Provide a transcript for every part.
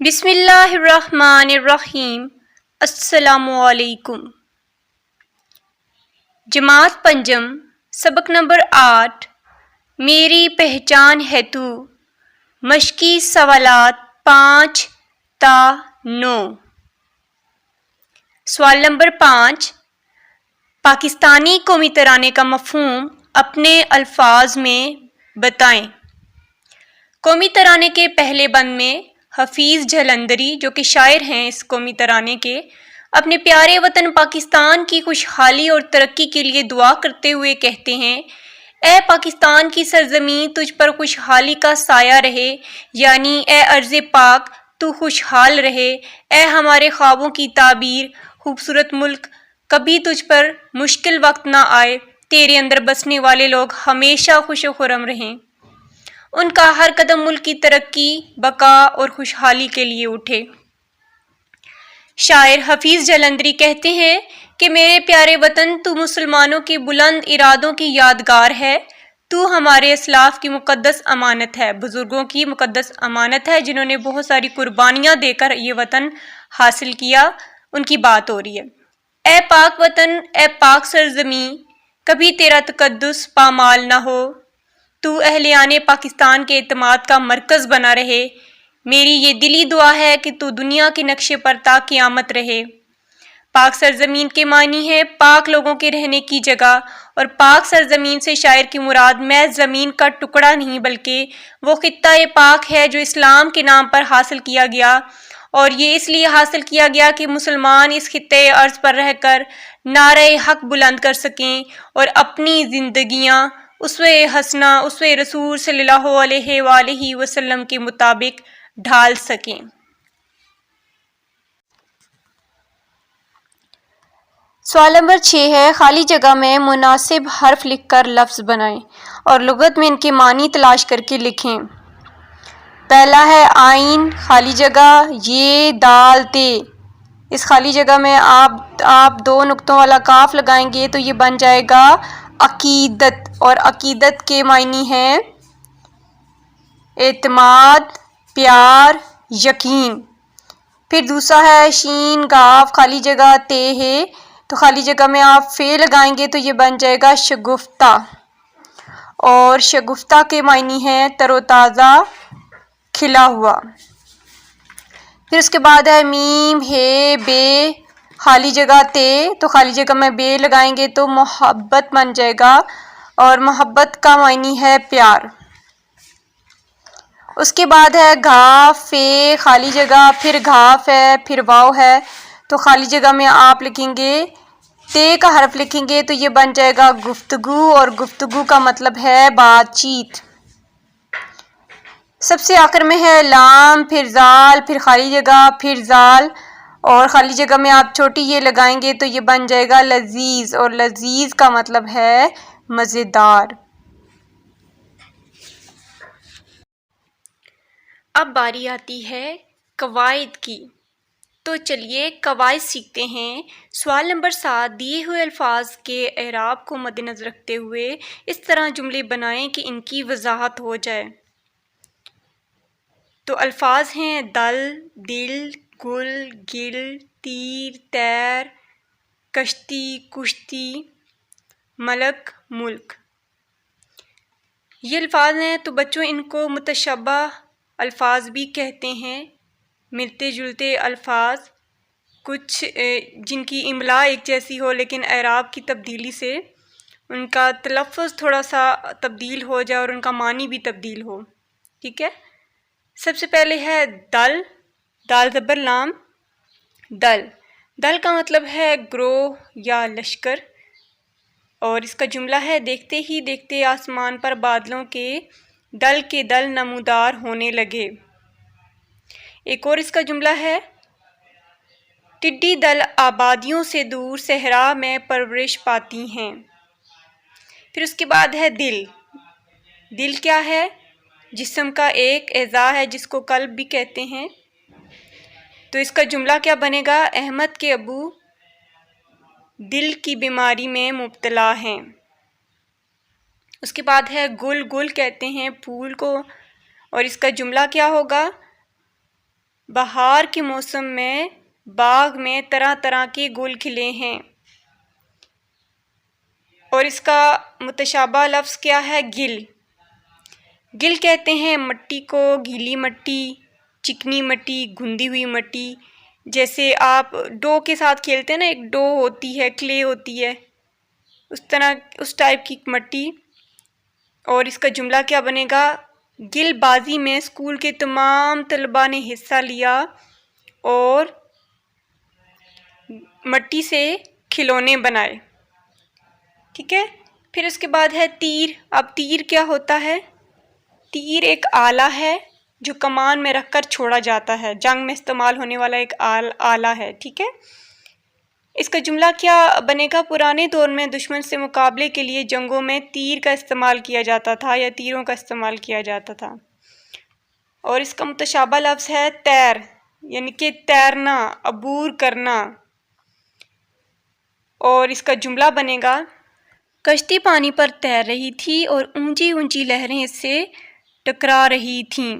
بسم اللہ الرحمن الرحیم۔ السلام علیکم۔ جماعت پنجم، سبق نمبر 8، میری پہچان ہے تو، مشقی سوالات 5 تا 9۔ سوال نمبر 5، پاکستانی قومی ترانے کا مفہوم اپنے الفاظ میں بتائیں۔ قومی ترانے کے پہلے بند میں حفیظ جلندری جو کہ شاعر ہیں اس قومی ترانے کے، اپنے پیارے وطن پاکستان کی خوشحالی اور ترقی کے لیے دعا کرتے ہوئے کہتے ہیں، اے پاکستان کی سرزمین تجھ پر خوشحالی کا سایہ رہے، یعنی اے ارض پاک تو خوشحال رہے، اے ہمارے خوابوں کی تعبیر خوبصورت ملک کبھی تجھ پر مشکل وقت نہ آئے، تیرے اندر بسنے والے لوگ ہمیشہ خوش و خرم رہیں، ان کا ہر قدم ملک کی ترقی، بقا اور خوشحالی کے لیے اٹھے۔ شاعر حفیظ جلندری کہتے ہیں کہ میرے پیارے وطن تو مسلمانوں کے بلند ارادوں کی یادگار ہے، تو ہمارے اسلاف کی مقدس امانت ہے، بزرگوں کی مقدس امانت ہے جنہوں نے بہت ساری قربانیاں دے کر یہ وطن حاصل کیا، ان کی بات ہو رہی ہے۔ اے پاک وطن، اے پاک سرزمین، کبھی تیرا تقدس پامال نہ ہو، تو اہلیان پاکستان کے اعتماد کا مرکز بنا رہے، میری یہ دلی دعا ہے کہ تو دنیا کے نقشے پر تا قیامت رہے۔ پاک سرزمین کے معنی ہے پاک لوگوں کے رہنے کی جگہ، اور پاک سرزمین سے شاعر کی مراد محض زمین کا ٹکڑا نہیں بلکہ وہ خطہ پاک ہے جو اسلام کے نام پر حاصل کیا گیا، اور یہ اس لیے حاصل کیا گیا کہ مسلمان اس خطے ارض پر رہ کر نعرہ حق بلند کر سکیں اور اپنی زندگیاں اسوہ حسنہ اسوہ رسول صلی اللہ علیہ وآلہ وسلم کے مطابق ڈھال سکیں۔ سوال نمبر 6 ہے، خالی جگہ میں مناسب حرف لکھ کر لفظ بنائیں اور لغت میں ان کے معنی تلاش کر کے لکھیں۔ پہلا ہے آئین، خالی جگہ یہ دال تے، اس خالی جگہ میں آپ 2 نقطوں والا کاف لگائیں گے تو یہ بن جائے گا عقیدت، اور عقیدت کے معنی ہیں اعتماد، پیار، یقین۔ پھر دوسرا ہے شین گاف، خالی جگہ تے ہے تو خالی جگہ میں آپ فے لگائیں گے تو یہ بن جائے گا شگفتہ، اور شگفتہ کے معنی ہیں تر و تازہ، کھلا ہوا۔ پھر اس کے بعد ہے میم ہے بے، خالی جگہ تے تو خالی جگہ میں بے لگائیں گے تو محبت بن جائے گا، اور محبت کا معنی ہے پیار۔ اس کے بعد ہے گھا فے، خالی جگہ پھر گھاف ہے پھر واو ہے تو خالی جگہ میں آپ لکھیں گے تے کا حرف لکھیں گے تو یہ بن جائے گا گفتگو، اور گفتگو کا مطلب ہے بات چیت۔ سب سے آخر میں ہے لام، پھر زال، پھر خالی جگہ پھر زال، اور خالی جگہ میں آپ چھوٹی یہ لگائیں گے تو یہ بن جائے گا لذیذ، اور لذیذ کا مطلب ہے مزیدار۔ اب باری آتی ہے قواعد کی، تو چلیے قواعد سیکھتے ہیں۔ سوال نمبر 7، دیے ہوئے الفاظ کے اعراب کو مد نظر رکھتے ہوئے اس طرح جملے بنائیں کہ ان کی وضاحت ہو جائے۔ تو الفاظ ہیں دل، دل، گل، گل، تیر، تیر، کشتی، کشتی، ملک، ملک۔ یہ الفاظ ہیں تو بچوں ان کو متشابہ الفاظ بھی کہتے ہیں، ملتے جلتے الفاظ، کچھ جن کی املاء ایک جیسی ہو لیکن اعراب کی تبدیلی سے ان کا تلفظ تھوڑا سا تبدیل ہو جائے اور ان کا معنی بھی تبدیل ہو، ٹھیک ہے۔ سب سے پہلے ہے دل، دال زبر لام، دل، دل کا مطلب ہے گروہ یا لشکر، اور اس کا جملہ ہے دیکھتے ہی دیکھتے آسمان پر بادلوں کے دل نمودار ہونے لگے۔ ایک اور اس کا جملہ ہے ٹڈی دل آبادیوں سے دور صحرا میں پرورش پاتی ہیں۔ پھر اس کے بعد ہے دل، دل کیا ہے؟ جسم کا ایک اعضاء ہے جس کو قلب بھی کہتے ہیں، تو اس کا جملہ کیا بنے گا؟ احمد کے ابو دل کی بیماری میں مبتلا ہیں۔ اس کے بعد ہے گل، گل کہتے ہیں پھول کو، اور اس کا جملہ کیا ہوگا؟ بہار کے موسم میں باغ میں طرح طرح کے گل کھلے ہیں. اور اس کا متشابہ لفظ کیا ہے؟ گل. گل کہتے ہیں مٹی کو، گیلی مٹی، چکنی مٹی، گندی ہوئی مٹی. جیسے آپ ڈو کے ساتھ کھیلتے ہیں نا، ایک ڈو ہوتی ہے، کلے ہوتی ہے، اس طرح اس ٹائپ کی مٹی. اور اس کا جملہ کیا بنے گا؟ گل بازی میں اسکول کے تمام طلباء نے حصہ لیا اور مٹی سے کھلونے بنائے. ٹھیک ہے. پھر اس کے بعد ہے تیر. اب تیر کیا ہوتا ہے؟ تیر ایک آلہ ہے جو کمان میں رکھ کر چھوڑا جاتا ہے، جنگ میں استعمال ہونے والا ایک آلہ ہے. ٹھیک ہے. اس کا جملہ کیا بنے گا؟ پرانے دور میں دشمن سے مقابلے کے لیے جنگوں میں تیر کا استعمال کیا جاتا تھا یا تیروں کا استعمال کیا جاتا تھا. اور اس کا متشابہ لفظ ہے تیر، یعنی کہ تیرنا، عبور کرنا. اور اس کا جملہ بنے گا کشتی پانی پر تیر رہی تھی اور اونچی اونچی لہریں اس سے ٹکرا رہی تھیں.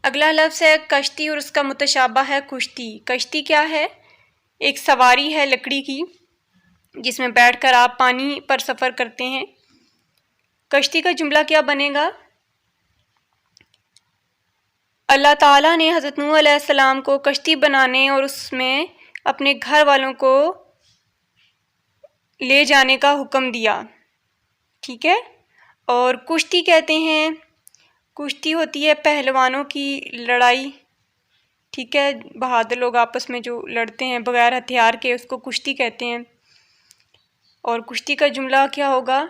اگلا لفظ ہے کشتی اور اس کا متشابہ ہے کشتی. کشتی کیا ہے؟ ایک سواری ہے لکڑی کی جس میں بیٹھ کر آپ پانی پر سفر کرتے ہیں. کشتی کا جملہ کیا بنے گا؟ اللہ تعالیٰ نے حضرت نوح علیہ السلام کو کشتی بنانے اور اس میں اپنے گھر والوں کو لے جانے کا حکم دیا. ٹھیک ہے. اور کشتی کہتے ہیں، کشتی ہوتی ہے پہلوانوں کی لڑائی. ٹھیک ہے. بہادر لوگ آپس میں جو لڑتے ہیں بغیر ہتھیار کے، اس کو کشتی کہتے ہیں. اور کشتی کا جملہ کیا ہوگا؟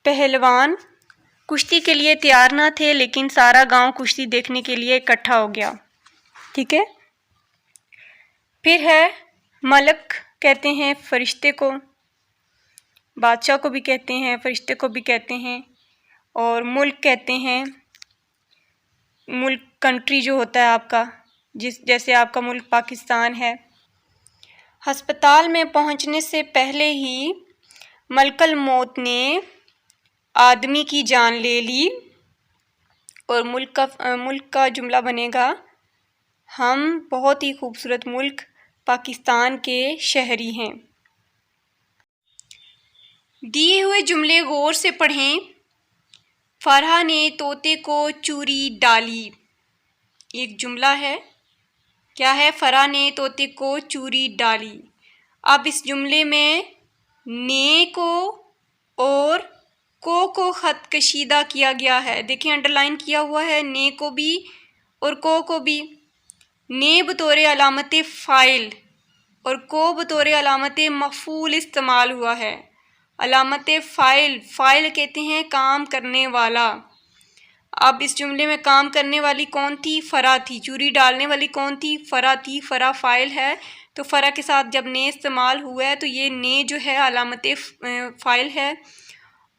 پہلوان کشتی کے لیے تیار نہ تھے لیکن سارا گاؤں کشتی دیکھنے کے لیے اکٹھا ہو گیا. ٹھیک ہے. پھر ہے ملک. کہتے ہیں فرشتے کو، بادشاہ کو بھی کہتے ہیں، فرشتے کو بھی کہتے ہیں. اور ملک کہتے ہیں، ملک کنٹری جو ہوتا ہے آپ کا، جیسے آپ کا ملک پاکستان ہے. ہسپتال میں پہنچنے سے پہلے ہی ملک الموت نے آدمی کی جان لے لی. اور ملک کا جملہ بنے گا ہم بہت ہی خوبصورت ملک پاکستان کے شہری ہیں. دیے ہوئے جملے غور سے پڑھیں. فرحہ نے طوطے کو چوری ڈالی. ایک جملہ ہے. کیا ہے؟ فرحہ نے طوطے کو چوری ڈالی. اب اس جملے میں نے کو اور کو خط کشیدہ کیا گیا ہے. دیکھیں انڈر لائن کیا ہوا ہے، نے کو بھی اور کو بھی. نے بطور علامت فاعل اور کو بطور علامت مفعول استعمال ہوا ہے. علامت فاعل کہتے ہیں کام کرنے والا. اب اس جملے میں کام کرنے والی کون تھی؟ فرحہ تھی. چوری ڈالنے والی کون تھی؟ فرحہ تھی. فرحہ فاعل ہے تو فرحہ کے ساتھ جب نے استعمال ہوا ہے تو یہ نے جو ہے علامت فاعل ہے.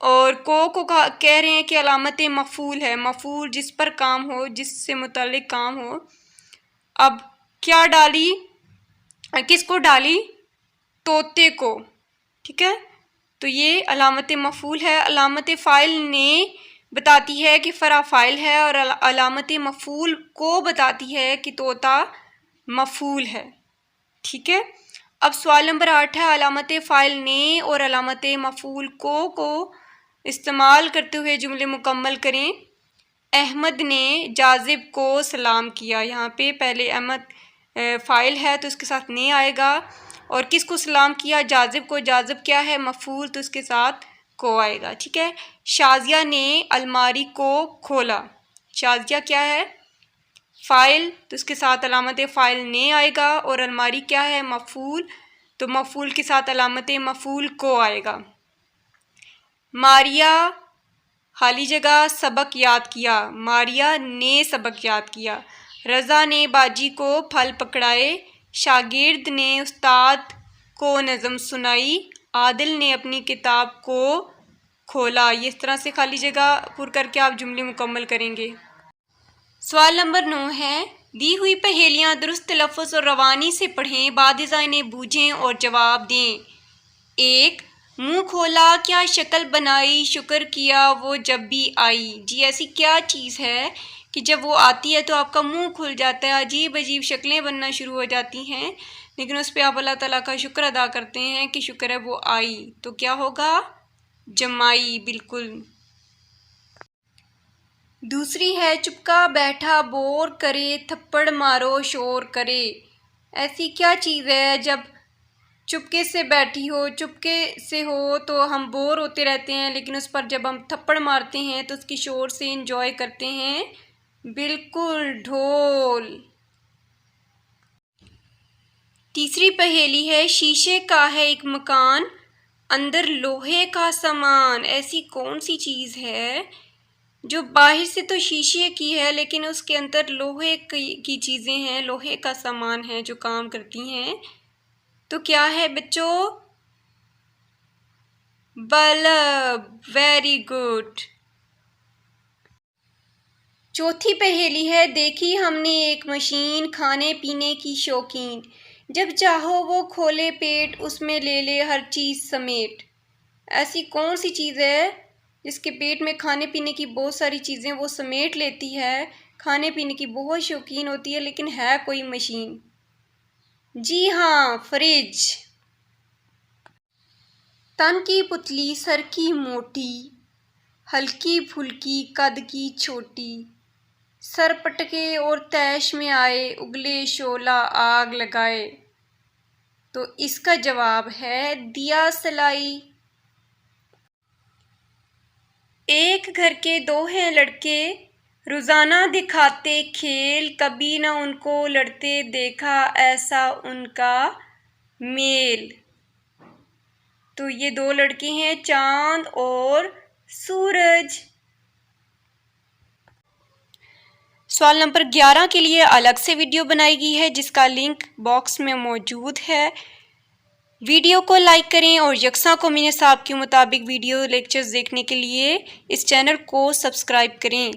اور کو کہہ رہے ہیں کہ علامت مفعول ہے. مفعول جس پر کام ہو، جس سے متعلق کام ہو. اب کیا ڈالی؟ کس کو ڈالی؟ طوطے کو. ٹھیک ہے. تو یہ علامت مفعول ہے. علامت فاعل نے بتاتی ہے کہ فرحہ فاعل ہے اور علامت مفعول کو بتاتی ہے کہ طوطا مفعول ہے. ٹھیک ہے. اب سوال نمبر 8 ہے علامت فاعل نے اور علامت مفعول کو استعمال کرتے ہوئے جملے مکمل کریں. احمد نے جاذب کو سلام کیا. یہاں پہ پہلے احمد فاعل ہے تو اس کے ساتھ نے آئے گا. اور کس کو سلام کیا؟ جاذب کو. جاذب کیا ہے؟ مفعول، تو اس کے ساتھ کو آئے گا. ٹھیک ہے. شازیہ نے الماری کو کھولا. شازیہ کیا ہے؟ فاعل، تو اس کے ساتھ علامت فاعل نے آئے گا. اور الماری کیا ہے؟ مفعول، تو مفعول کے ساتھ علامت مفعول کو آئے گا. ماریا خالی جگہ سبق یاد کیا. ماریا نے سبق یاد کیا. رضا نے باجی کو پھل پکڑائے. شاگرد نے استاد کو نظم سنائی. عادل نے اپنی کتاب کو کھولا. یہ اس طرح سے خالی جگہ پر کر کے آپ جملے مکمل کریں گے. سوال نمبر 9 ہے دی ہوئی پہیلیاں درست تلفظ اور روانی سے پڑھیں. بعد ازاں انہیں بوجھیں اور جواب دیں. 1. منہ کھولا کیا شکل بنائی، شکر کیا وہ جب بھی آئی. جی ایسی کیا چیز ہے کہ جب وہ آتی ہے تو آپ کا منہ کھل جاتا ہے، عجیب عجیب شکلیں بننا شروع ہو جاتی ہیں، لیکن اس پہ آپ اللہ تعالیٰ کا شکر ادا کرتے ہیں کہ شکر ہے وہ آئی، تو کیا ہوگا؟ جمائی، بالکل۔ دوسری ہے چپکا بیٹھا بور کرے، تھپڑ مارو شور کرے۔ ایسی کیا چیز ہے جب چپکے سے بیٹھی ہو، چپکے سے ہو تو ہم بور ہوتے رہتے ہیں، لیکن اس پر جب ہم تھپڑ مارتے ہیں تو اس کی شور سے انجوائے کرتے ہیں؟ بالکل، ڈھول۔ تیسری پہیلی ہے شیشے کا ہے ایک مکان، اندر لوہے کا سامان۔ ایسی کون سی چیز ہے جو باہر سے تو شیشے کی ہے لیکن اس کے اندر لوہے کی چیزیں ہیں، لوہے کا سامان ہے جو کام کرتی ہیں؟ تو کیا ہے بچوں؟ Bulb, very good. چوتھی پہیلی ہے دیکھی ہم نے ایک مشین، کھانے پینے کی شوقین، جب چاہو وہ کھولے پیٹ، اس میں لے لے ہر چیز سمیٹ۔ ایسی کون سی چیز ہے جس کے پیٹ میں کھانے پینے کی بہت ساری چیزیں وہ سمیٹ لیتی ہے، کھانے پینے کی بہت شوقین ہوتی ہے لیکن ہے کوئی مشین؟ جی ہاں، فریج۔ تن کی پتلی سر کی موٹی، ہلکی پھلکی قد کی چھوٹی، سر پٹکے اور تیش میں آئے، اگلے شعلہ آگ لگائے۔ تو اس کا جواب ہے دیا سلائی۔ ایک گھر کے دو ہیں لڑکے، روزانہ دکھاتے کھیل، کبھی نہ ان کو لڑتے دیکھا ایسا ان کا میل۔ تو یہ دو لڑکے ہیں چاند اور سورج۔ سوال نمبر 11 کے لیے الگ سے ویڈیو بنائی گئی ہے جس کا لنک باکس میں موجود ہے۔ ویڈیو کو لائک کریں اور یکساں قومی نصاب کے مطابق ویڈیو لیکچرز دیکھنے کے لیے اس چینل کو سبسکرائب کریں۔